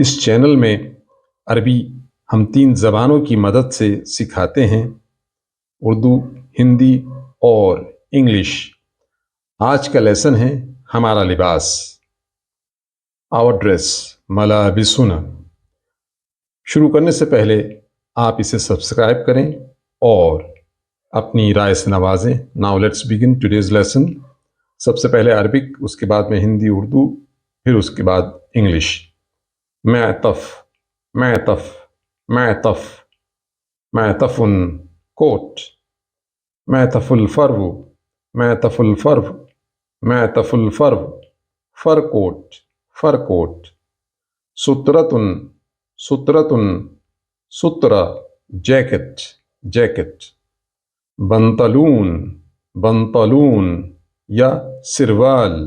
इस चैनल में अरबी हम 3 ज़बानों की मदद से सिखाते हैं, उर्दू, हिंदी और इंग्लिश। आज का लेसन है हमारा लिबास, आवर ड्रेस, मलाबिसुना। शुरू करने से पहले आप इसे सब्सक्राइब करें और अपनी राय से नवाजें। Now let's begin today's lesson. सबसे पहले अरबिक, उसके बाद में हिंदी, उर्दू, फिर उसके बाद इंग्लिश। मैतफ, मैतफ, मैतफ, मैतफुन कोट, मैतफुल फर्व, मैतफुल फर्व, मैतफुल फर्व, फर कोट, फर कोट। सुतरतुन, सुतरतुन, सुतरा, जैकेट, जैकेट। बंतलून, बंतलून या सिरवाल,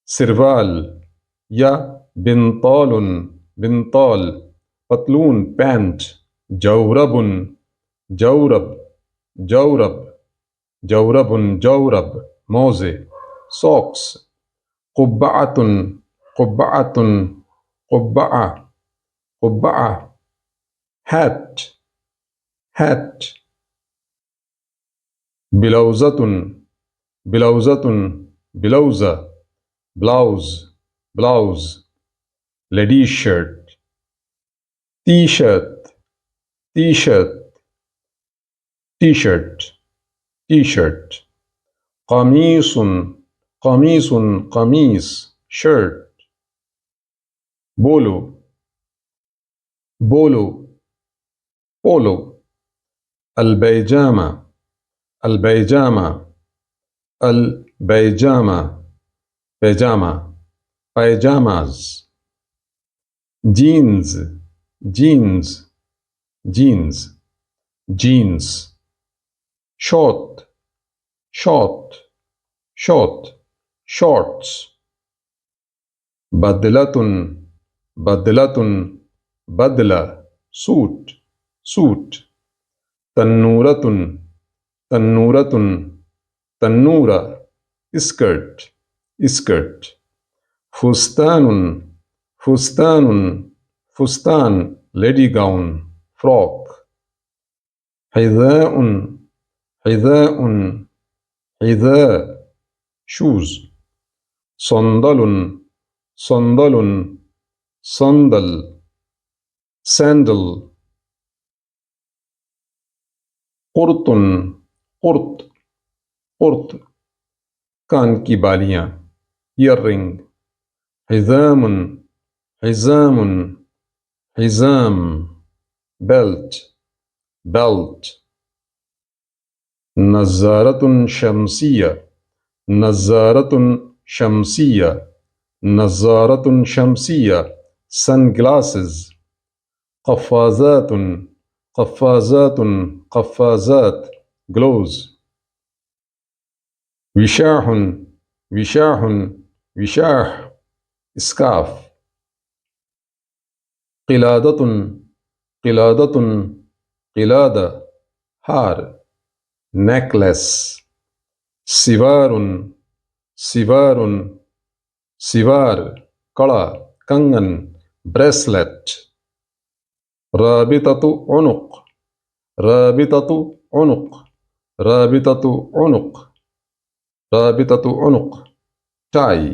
सिरवाल या बिनतौलुन, बिनतौल, पतलून, पैंट। जौरबुन, जौरब, जौरब, जौरबुन, जौरब, मोज़े, सॉक्स। कुब्बाअतुन, कुब्बाअतुन, कुब्बाआ, कुब्बाआ। Hat, hat. बिलौज़तुन, बिलौज़तुन, बिलौज़ा, blouse, blouse. Ladies shirt, T shirt, T shirt, T shirt, T shirt. कमीसुन, कमीसुन, कमीस, शर्ट। बोलो, बोलो, पोलो। अलबैजामा, अलबैजामा, अलबैजामा, पैजामा, pyjamas. Jeans, jeans, jeans, jeans. Short, short, short, shorts. बदलतुन, बदलतुन, बदला, सूट, सूट। तन्नूरतुन, तन्नूरतुन, तन्नूरा, स्कर्ट, स्कर्ट। फुस्तानुन, फुस्तानुन, फुस्तान, लेडी गाउन, फ्रॉक। हिज़ाउन, हिज़ाउन, हिज़ा, शूज। संदलुन, संदलुन, संदल, सैंडल। कुर्तुन, कुर्त, कुर्त, कान की बालियां, ईयररिंग। हिज़ामुन, हिज़ामुन, हिज़ाम, बेल्ट, बेल्ट। नज़ारतुन शमसिया, नज़ारतुन शमसिया, नज़ारतुन शमसिया, सनग्लासेस। क़फ़ाज़ातुन, क़फ़ाज़ातुन, क़फ़ाज़ात, ग्लोव्स। विशाहुन, विशाहुन, विशाह, स्कार्फ। क़िलादतुन, क़िलादतुन, क़िलादा, हार, नेकलेस। सिवारुन, सिवारुन, सिवार, कड़ा, कंगन, ब्रेसलेट। राबिततु उनुक, राबिततु उनुक, राबिततु उनुक, राबिततु उनुक, टाई।